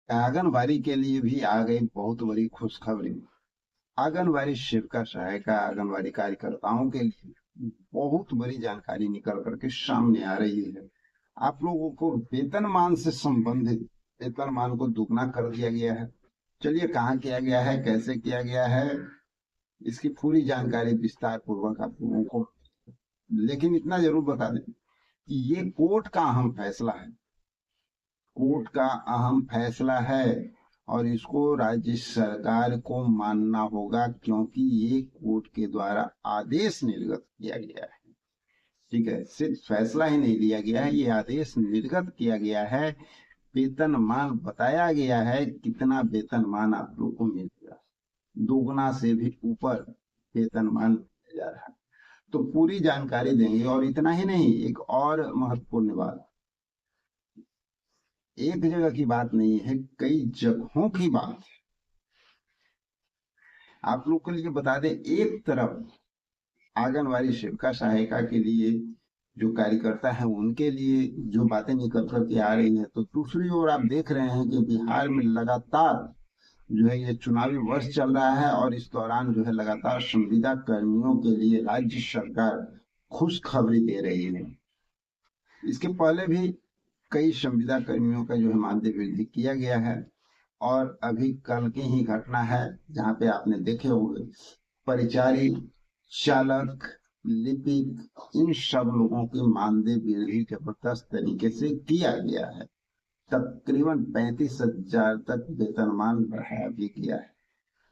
आंगनबाड़ी के लिए भी आ गई बहुत बड़ी खुशखबरी। आंगनबाड़ी सेविका सहायिका आंगनबाड़ी कार्यकर्ताओं के लिए बहुत बड़ी जानकारी निकल करके सामने आ रही है। आप लोगों को वेतनमान से संबंधित वेतनमान को दुगना कर दिया गया है। चलिए, कहाँ किया गया है, कैसे किया गया है, इसकी पूरी जानकारी विस्तार पूर्वक आप लोगों को, लेकिन इतना जरूर बता दें कि ये कोर्ट का अहम फैसला है। कोर्ट का अहम फैसला है और इसको राज्य सरकार को मानना होगा, क्योंकि ये कोर्ट के द्वारा आदेश निर्गत किया गया है। ठीक है, सिर्फ फैसला ही नहीं लिया गया है, ये आदेश निर्गत किया गया है। वेतनमान बताया गया है कितना वेतनमान आप लोग को मिलेगा, दोगुना से भी ऊपर वेतनमान मिल जा रहा है। तो पूरी जानकारी देंगे। और इतना ही नहीं, एक और महत्वपूर्ण बात, एक जगह की बात नहीं है, कई जगहों की बात है। आप लोग के लिए बता दें, एक तरफ आंगनबाड़ी सेविका सहायिका के लिए जो कार्यकर्ता है उनके लिए जो बातें निकल करके आ रही है, तो दूसरी ओर आप देख रहे हैं कि बिहार में लगातार जो है ये चुनावी वर्ष चल रहा है और इस दौरान जो है लगातार संविदा कर्मियों के लिए राज्य सरकार खुशखबरी दे रही है। इसके पहले भी कई संविदा कर्मियों का जो है मानदेय वृद्धि किया गया है। और अभी कल की ही घटना है जहाँ पे आपने देखे होंगे, परिचारी, चालक, लिपिक, इन सब लोगों की मानदेय वृद्धि जबरदस्त तरीके से किया गया है। तकरीबन 35,000 तक वेतनमान बढ़ाया भी गया है।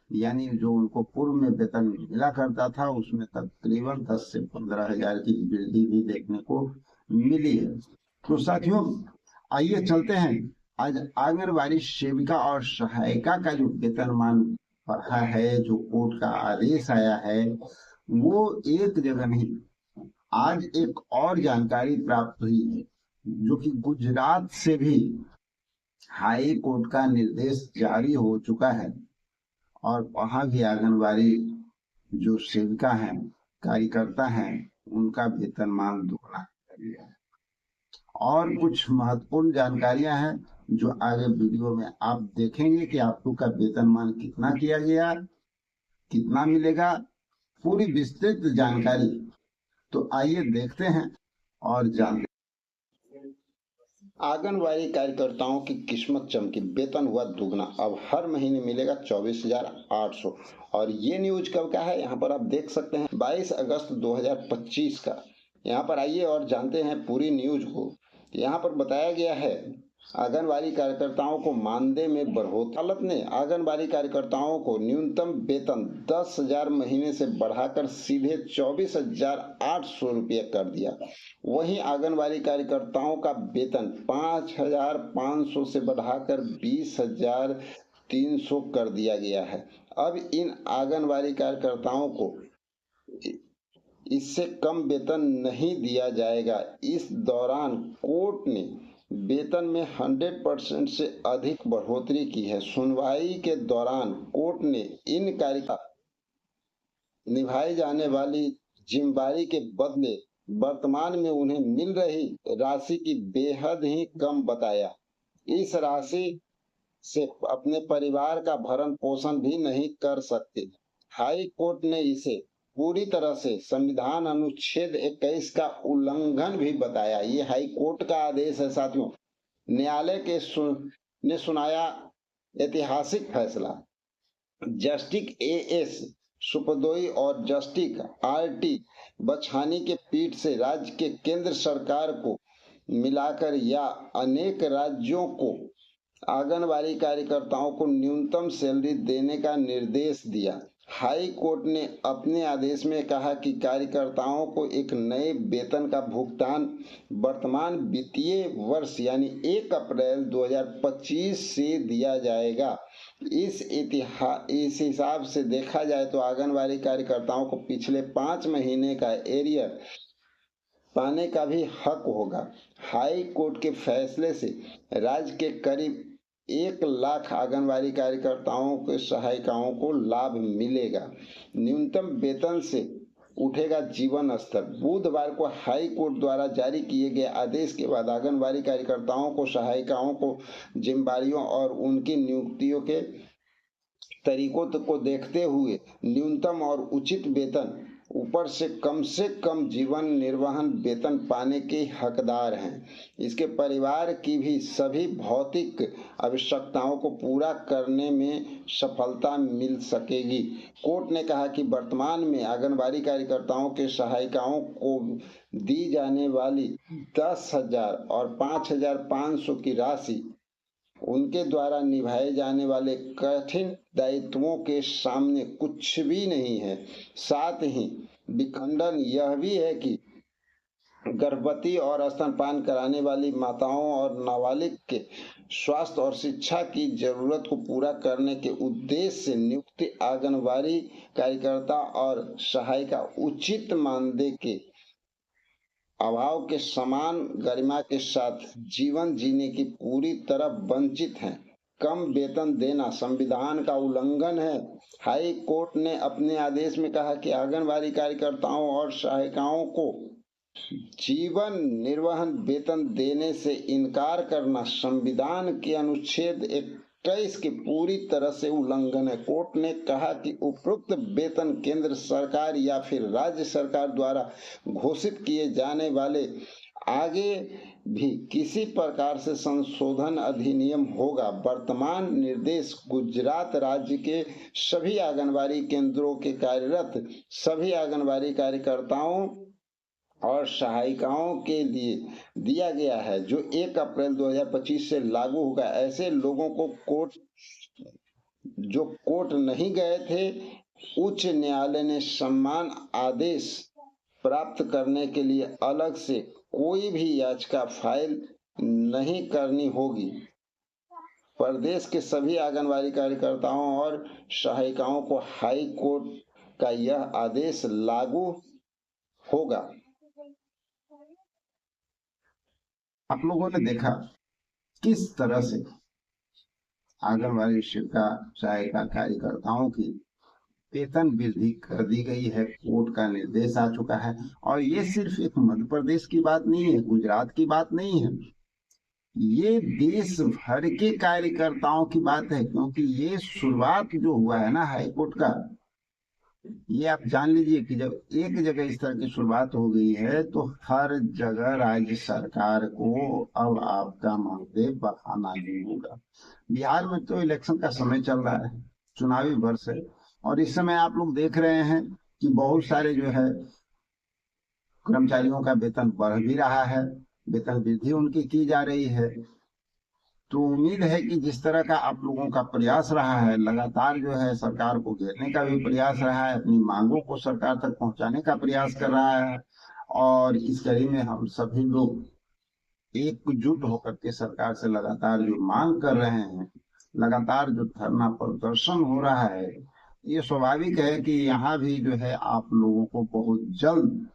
यानी जो उनको पूर्व में वेतन मिला करता था उसमें तकरीबन 10 से 15,000 की वृद्धि भी देखने को मिली है। तो साथियों, आइए चलते हैं। आज आंगनबाड़ी सेविका और सहायिका का जो वेतनमान बढ़ा है, जो कोर्ट का आदेश आया है, वो एक जगह नहीं, आज एक और जानकारी प्राप्त हुई है, जो कि गुजरात से भी हाई कोर्ट का निर्देश जारी हो चुका है। और वहां भी आंगनबाड़ी जो सेविका हैं, कार्यकर्ता हैं, उनका वेतनमान दोगुना कर दिया है। और कुछ महत्वपूर्ण जानकारियां हैं जो आगे वीडियो में आप देखेंगे कि आपको का वेतनमान कितना किया गया, कितना मिलेगा, पूरी विस्तृत जानकारी। तो आइए देखते हैं और जानते हैं। आंगनबाड़ी कार्यकर्ताओं की किस्मत चमकी, वेतन हुआ दुगना, अब हर महीने मिलेगा 24,800। और ये न्यूज कब का है, यहाँ पर आप देख सकते हैं 22 अगस्त 2025 का। यहाँ पर आइए और जानते हैं पूरी न्यूज को। यहाँ पर बताया गया है आंगनबाड़ी कार्यकर्ताओं को मानदेय में बढ़ोतरी। अदालत ने आंगनबाड़ी कार्यकर्ताओं को न्यूनतम वेतन 10,000 महीने से बढ़ाकर सीधे 24,800 रुपये कर दिया। वहीं आंगनबाड़ी कार्यकर्ताओं का वेतन 5,500 से बढ़ाकर 20,300 कर दिया गया है। अब इन आंगनबाड़ी कार्यकर्ताओं को इससे कम वेतन नहीं दिया जाएगा। इस दौरान कोर्ट ने वेतन में 100% से अधिक बढ़ोतरी की है। सुनवाई के दौरान कोर्ट ने इन कार्यकर्ता निभाई जाने वाली जिम्मेदारी के बदले वर्तमान में उन्हें मिल रही राशि की बेहद ही कम बताया। इस राशि से अपने परिवार का भरण पोषण भी नहीं कर सकते। हाई कोर्ट ने इसे पूरी तरह से संविधान अनुच्छेद 21 का उल्लंघन भी बताया। ये हाई कोर्ट का आदेश है साथियों। न्यायालय ने सुनाया ऐतिहासिक फैसला। जस्टिस एएस सुपदोई और जस्टिस आरटी बछानी के पीठ से राज्य के केंद्र सरकार को मिलाकर या अनेक राज्यों को आंगनबाड़ी कार्यकर्ताओं को न्यूनतम सैलरी देने का निर्देश दिया। हाई कोर्ट ने अपने आदेश में कहा कि कार्यकर्ताओं को एक नए वेतन का भुगतान वर्तमान वित्तीय वर्ष यानी 1 अप्रैल 2025 से दिया जाएगा। इस हिसाब से देखा जाए तो आंगनबाड़ी कार्यकर्ताओं को पिछले 5 महीने का एरियर पाने का भी हक होगा। हाई कोर्ट के फैसले से राज्य के करीब 1 लाख आंगनबाड़ी कार्यकर्ताओं के सहायिकाओं को लाभ मिलेगा। न्यूनतम वेतन से उठेगा जीवन स्तर। बुधवार को हाई कोर्ट द्वारा जारी किए गए आदेश के बाद आंगनबाड़ी कार्यकर्ताओं को, सहायिकाओं को जिम्मेदारियों और उनकी नियुक्तियों के तरीकों को देखते हुए न्यूनतम और उचित वेतन, ऊपर से कम जीवन निर्वहन वेतन पाने के हकदार हैं। इसके परिवार की भी सभी भौतिक आवश्यकताओं को पूरा करने में सफलता मिल सकेगी। कोर्ट ने कहा कि वर्तमान में आंगनबाड़ी कार्यकर्ताओं के सहायिकाओं को दी जाने वाली 10,000 और 5,500 की राशि उनके द्वारा निभाए जाने वाले कठिन दायित्वों के सामने कुछ भी नहीं है। साथ ही विखंडन यह भी है कि गर्भवती और स्तनपान कराने वाली माताओं और नाबालिग के स्वास्थ्य और शिक्षा की जरूरत को पूरा करने के उद्देश्य से नियुक्त आंगनबाड़ी कार्यकर्ता और सहायिका उचित मानदेय के अभाव के समान गरिमा के साथ जीवन जीने की पूरी तरह वंचित हैं। कम वेतन देना संविधान का उल्लंघन है। हाई कोर्ट ने अपने आदेश में कहा कि आंगनबाड़ी कार्यकर्ताओं और सहायिकाओं को जीवन निर्वहन वेतन देने से इनकार करना संविधान के अनुच्छेद 21 के पूरी तरह से उल्लंघन है। कोर्ट ने कहा कि उपरोक्त वेतन केंद्र सरकार या फिर राज्य सरकार द्वारा घोषित किए जाने वाले आगे भी किसी प्रकार से संशोधन अधिनियम होगा। वर्तमान निर्देश गुजरात राज्य के सभी आंगनबाड़ी केंद्रों के कार्यरत सभी आंगनबाड़ी कार्यकर्ताओं और सहायिकाओं के लिए दिया गया है, जो 1 अप्रैल 2025 से लागू होगा। ऐसे लोगों को जो कोर्ट नहीं गए थे, उच्च न्यायालय ने सम्मान आदेश प्राप्त करने के लिए अलग से कोई भी याचिका फाइल नहीं करनी होगी। प्रदेश के सभी आंगनबाड़ी कार्यकर्ताओं और सहायिकाओं को हाई कोर्ट का यह आदेश लागू होगा। आप लोगों ने देखा किस तरह से आंगनबाड़ी सेविका सहायिका कार्यकर्ताओं की वेतन वृद्धि कर दी गई है। कोर्ट का निर्देश आ चुका है और ये सिर्फ एक मध्य प्रदेश की बात नहीं है, गुजरात की बात नहीं है, ये देश भर के कार्यकर्ताओं की बात है। क्योंकि ये शुरुआत जो हुआ है ना हाई कोर्ट का, ये आप जान लीजिए कि जब एक जगह इस तरह की शुरुआत हो गई है तो हर जगह राज्य सरकार को अब आपका मानदेय बढ़ाना ही होगा। बिहार में तो इलेक्शन का समय चल रहा है, चुनावी वर्ष है, और इस समय आप लोग देख रहे हैं कि बहुत सारे जो है कर्मचारियों का वेतन बढ़ भी रहा है, वेतन वृद्धि उनकी की जा रही है। तो उम्मीद है कि जिस तरह का आप लोगों का प्रयास रहा है, लगातार जो है सरकार को घेरने का भी प्रयास रहा है, अपनी मांगों को सरकार तक पहुंचाने का प्रयास कर रहा है, और इस कड़ी में हम सभी लोग एकजुट होकर के सरकार से लगातार जो मांग कर रहे हैं, लगातार जो धरना प्रदर्शन हो रहा है, ये स्वाभाविक है कि यहाँ भी जो है आप लोगों को बहुत जल्द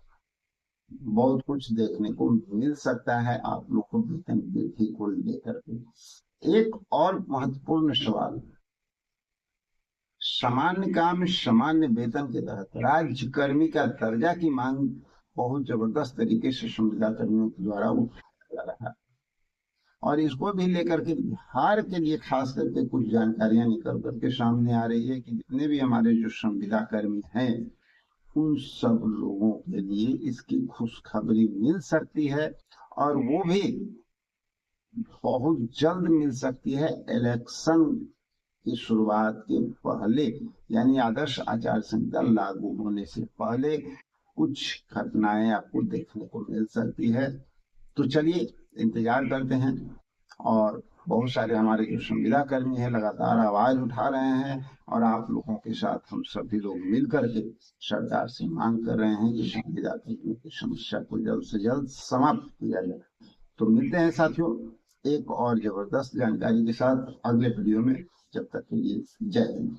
बहुत कुछ देखने को मिल सकता है। आप लोग को वेतन वृद्धि को लेकर के एक और महत्वपूर्ण सवाल, सामान्य काम सामान्य वेतन के तहत राज्यकर्मी का दर्जा की मांग बहुत जबरदस्त तरीके से संविदा कर्मियों के द्वारा उठाया जा रहा है, और इसको भी लेकर के बिहार के लिए खास करके कुछ जानकारियां निकल करके सामने आ रही है कि जितने भी हमारे जो संविदा कर्मी हैं, उन सब लोगों के लिए इसकी खुशखबरी मिल सकती है, और वो भी बहुत जल्द मिल सकती है। इलेक्शन की शुरुआत के पहले, यानी आदर्श आचार संहिता लागू होने से पहले कुछ घटनाएं आपको देखने को मिल सकती है। तो चलिए इंतजार करते हैं, और बहुत सारे हमारे जो संविदा कर्मी हैं लगातार आवाज उठा रहे हैं, और आप लोगों के साथ हम सभी लोग मिल करके सरकार से मांग कर रहे हैं कि संविदा कर्मियों की समस्या को जल्द से जल्द समाप्त किया जाए। तो मिलते हैं साथियों एक और जबरदस्त जानकारी के साथ अगले वीडियो में। जब तक के लिए जय हिंद।